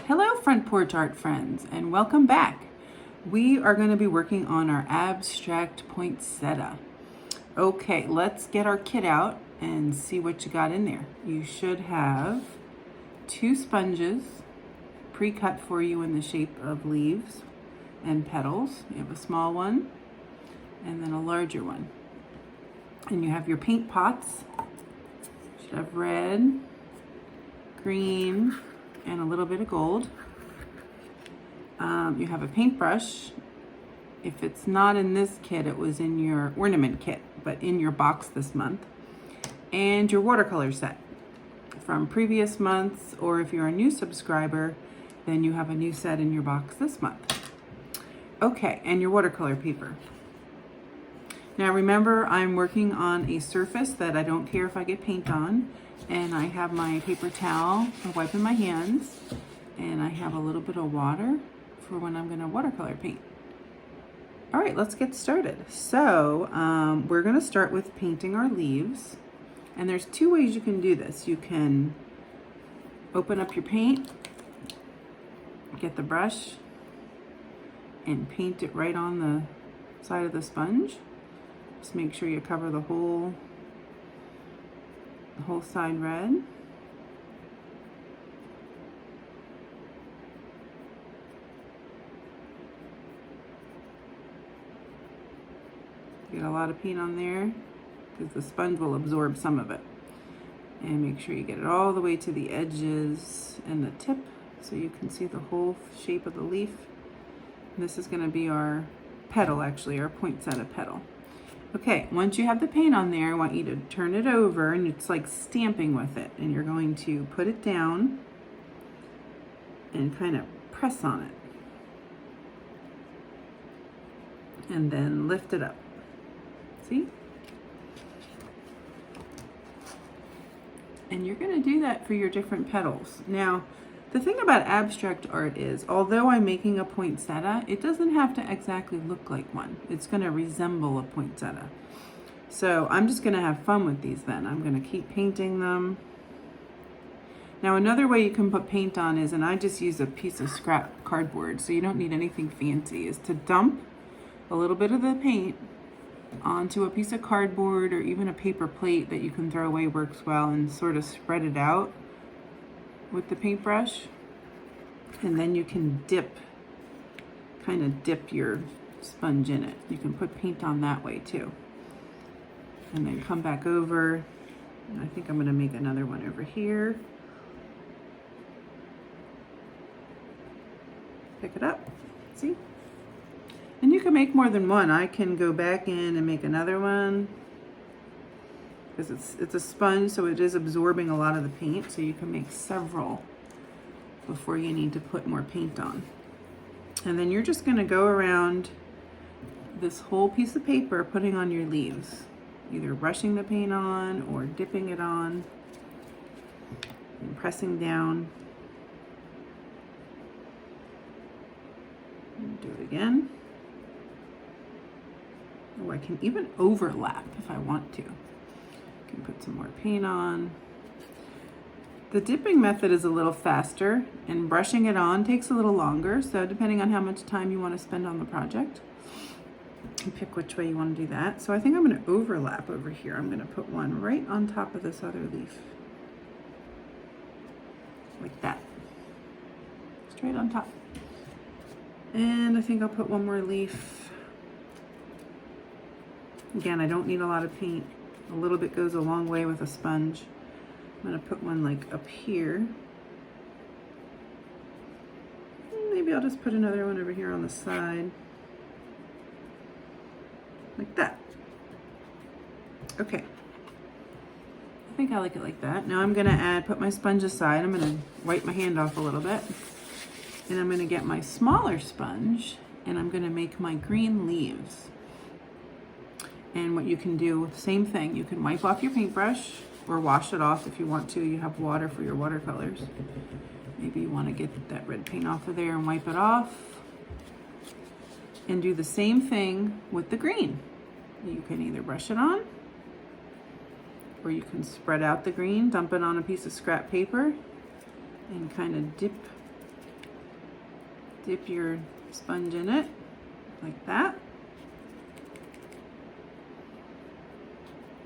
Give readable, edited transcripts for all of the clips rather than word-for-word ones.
Hello front porch art friends, and welcome back. We are going to be working on our abstract poinsettia. Okay, let's get our kit out and see what you got in there. You should have 2 sponges pre-cut for you in the shape of leaves and petals. You have a small one and then a larger one. And you have your paint pots. You should have red, green, and a little bit of gold. You have a paintbrush. If it's not in this kit, it was in your ornament kit, but in your box this month. And your watercolor set from previous months, or if you're a new subscriber, then you have a new set in your box this month. Okay, and your watercolor paper. Now remember, I'm working on a surface that I don't care if I get paint on, and I have my paper towel for wiping my hands, and I have a little bit of water for when I'm gonna watercolor paint. All right, let's get started. So we're gonna start with painting our leaves, and there's 2 ways you can do this. You can open up your paint, get the brush, and paint it right on the side of the sponge. Just make sure you cover the whole side red. Get a lot of paint on there because the sponge will absorb some of it. And make sure you get it all the way to the edges and the tip so you can see the whole shape of the leaf. And this is going to be our petal, actually, our poinsettia petal. Okay, once you have the paint on there, I want you to turn it over, and it's like stamping with it. And you're going to put it down and kind of press on it. And then lift it up. See? And you're going to do that for your different petals. Now, the thing about abstract art is, although I'm making a poinsettia, it doesn't have to exactly look like one. It's going to resemble a poinsettia. So I'm just going to have fun with these then. I'm going to keep painting them. Now another way you can put paint on is, and I just use a piece of scrap cardboard, so you don't need anything fancy, is to dump a little bit of the paint onto a piece of cardboard or even a paper plate that you can throw away works well, and sort of spread it out with the paintbrush. And then you can kind of dip your sponge in it. You can put paint on that way too. And then come back over. And I think I'm going to make another one over here. Pick it up. See? And you can make more than one. I can go back in and make another one because it's a sponge, so it is absorbing a lot of the paint, so you can make several before you need to put more paint on. And then you're just going to go around this whole piece of paper putting on your leaves, either brushing the paint on or dipping it on and pressing down. And do it again. Oh, I can even overlap if I want to. I can put some more paint on. The dipping method is a little faster, and brushing it on takes a little longer, so depending on how much time you want to spend on the project, you pick which way you want to do that. So I think I'm going to overlap over here. I'm going to put one right on top of this other leaf. Like that. Straight on top. And I think I'll put one more leaf. Again, I don't need a lot of paint. A little bit goes a long way with a sponge. I'm going to put one like up here. Maybe I'll just put another one over here on the side. Like that. Okay. I think I like it like that. Now I'm going to put my sponge aside. I'm going to wipe my hand off a little bit. And I'm going to get my smaller sponge, and I'm going to make my green leaves. And what you can do, same thing, you can wipe off your paintbrush or wash it off if you want to. You have water for your watercolors. Maybe you want to get that red paint off of there and wipe it off. And do the same thing with the green. You can either brush it on, or you can spread out the green, dump it on a piece of scrap paper, and kind of dip Dip your sponge in it like that.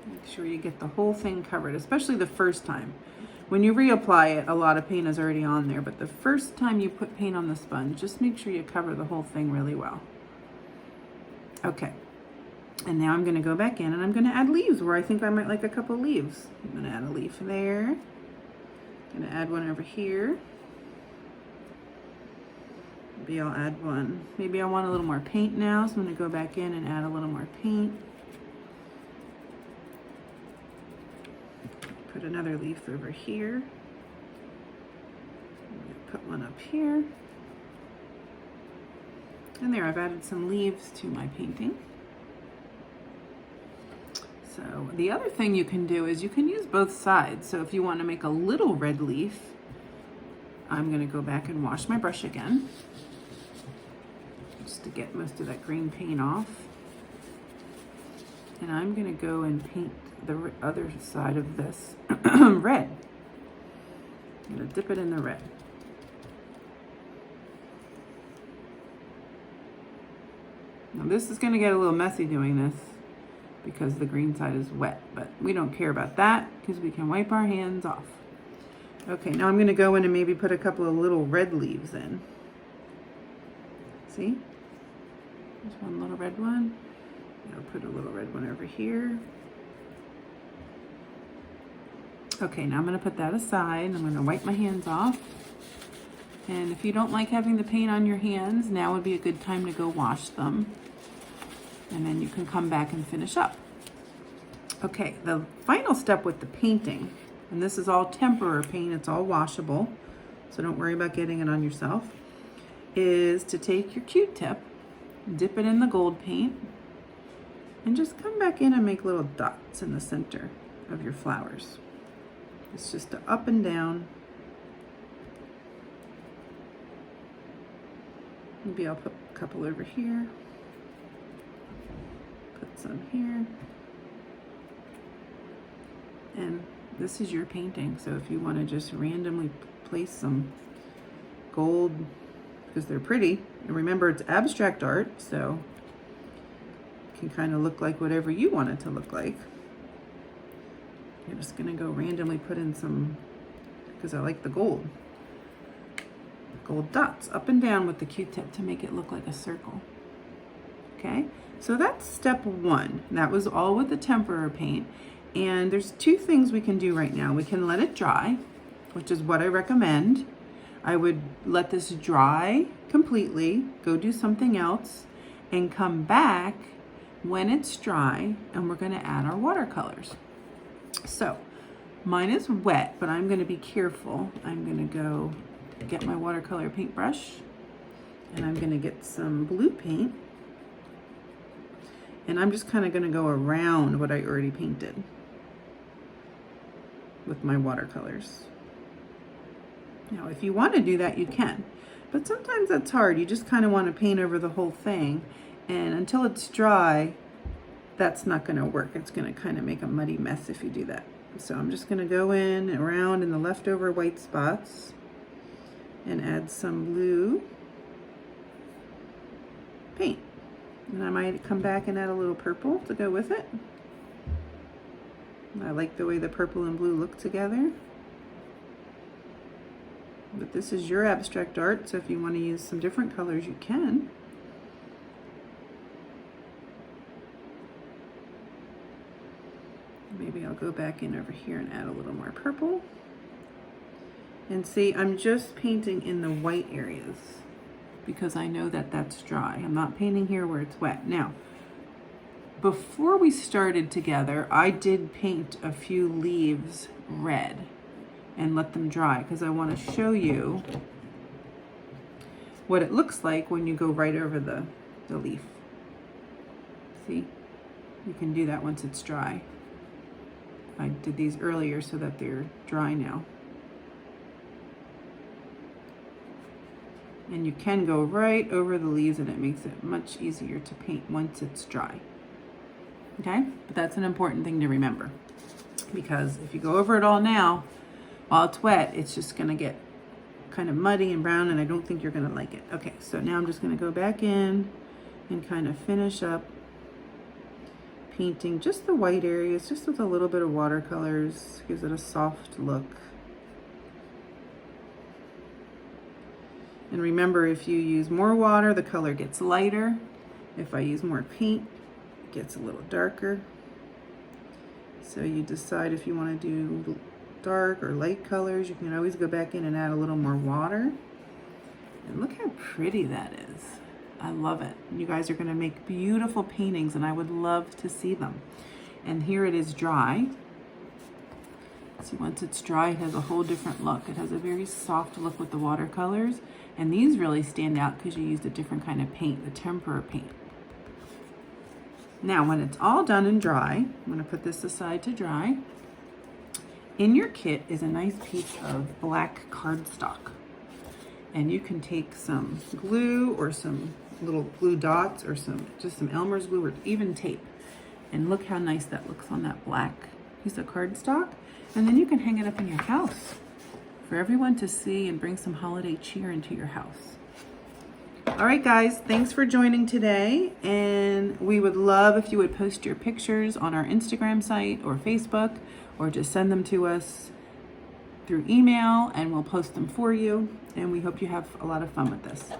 Make sure you get the whole thing covered, especially the first time. When you reapply it, a lot of paint is already on there, but the first time you put paint on the sponge, just make sure you cover the whole thing really well. Okay, and now I'm gonna go back in and I'm gonna add leaves where I think I might like a couple leaves. I'm gonna add a leaf there. I'm gonna add one over here. Maybe I'll add one. Maybe I want a little more paint now, so I'm gonna go back in and add a little more paint. Put another leaf over here. Put one up here. And there, I've added some leaves to my painting. So the other thing you can do is you can use both sides. So if you want to make a little red leaf, I'm going to go back and wash my brush again, just to get most of that green paint off. And I'm going to go and paint the other side of this red. I'm going to dip it in the red. Now this is going to get a little messy doing this because the green side is wet, but we don't care about that because we can wipe our hands off. Okay, now I'm going to go in and maybe put a couple of little red leaves in. See? There's one little red one. I'll put a little red one over here. Okay, now I'm going to put that aside. I'm going to wipe my hands off. And if you don't like having the paint on your hands, now would be a good time to go wash them. And then you can come back and finish up. Okay, the final step with the painting, and this is all tempera paint, it's all washable, so don't worry about getting it on yourself, is to take your Q-tip, dip it in the gold paint, and just come back in and make little dots in the center of your flowers. It's just a up and down. Maybe I'll put a couple over here, put some here. And this is your painting, so if you want to just randomly place some gold, because they're pretty, and remember it's abstract art, so it can kind of look like whatever you want it to look like. You're just going to go randomly put in some, because I like the gold dots up and down with the Q-tip to make it look like a circle. Okay, so that's step one. That was all with the tempera paint. And there's two things we can do right now. We can let it dry, which is what I recommend. I would let this dry completely, go do something else, and come back when it's dry, and we're going to add our watercolors. So mine is wet, but I'm going to be careful. I'm going to go get my watercolor paintbrush, and I'm going to get some blue paint, and I'm just kind of going to go around what I already painted with my watercolors. Now if you want to do that, you can, but sometimes that's hard. You just kind of want to paint over the whole thing, and until it's dry, that's not going to work. It's going to kind of make a muddy mess if you do that. So I'm just going to go in and around in the leftover white spots and add some blue paint. And I might come back and add a little purple to go with it. I like the way the purple and blue look together. But this is your abstract art, so if you want to use some different colors, you can. Maybe I'll go back in over here and add a little more purple. And see, I'm just painting in the white areas because I know that that's dry. I'm not painting here where it's wet. Now, before we started together, I did paint a few leaves red and let them dry because I want to show you what it looks like when you go right over the leaf. See, you can do that once it's dry. I did these earlier so that they're dry now. And you can go right over the leaves and it makes it much easier to paint once it's dry. Okay, but that's an important thing to remember because if you go over it all now, while it's wet, it's just gonna get kind of muddy and brown, and I don't think you're gonna like it. Okay, so now I'm just gonna go back in and kind of finish up painting just the white areas, just with a little bit of watercolors. Gives it a soft look. And remember, if you use more water, the color gets lighter. If I use more paint, it gets a little darker. So you decide if you want to do dark or light colors. You can always go back in and add a little more water. And look how pretty that is. I love it. You guys are going to make beautiful paintings, and I would love to see them. And here it is dry. See, once it's dry, it has a whole different look. It has a very soft look with the watercolors, and these really stand out because you used a different kind of paint, the tempera paint. Now, when it's all done and dry, I'm going to put this aside to dry. In your kit is a nice piece of black cardstock, and you can take some glue or some little glue dots or just some Elmer's glue or even tape, and look how nice that looks on that black piece of cardstock. And then you can hang it up in your house for everyone to see and bring some holiday cheer into your house. All right, guys, thanks for joining today. And we would love if you would post your pictures on our Instagram site or Facebook, or just send them to us through email and we'll post them for you. And we hope you have a lot of fun with this.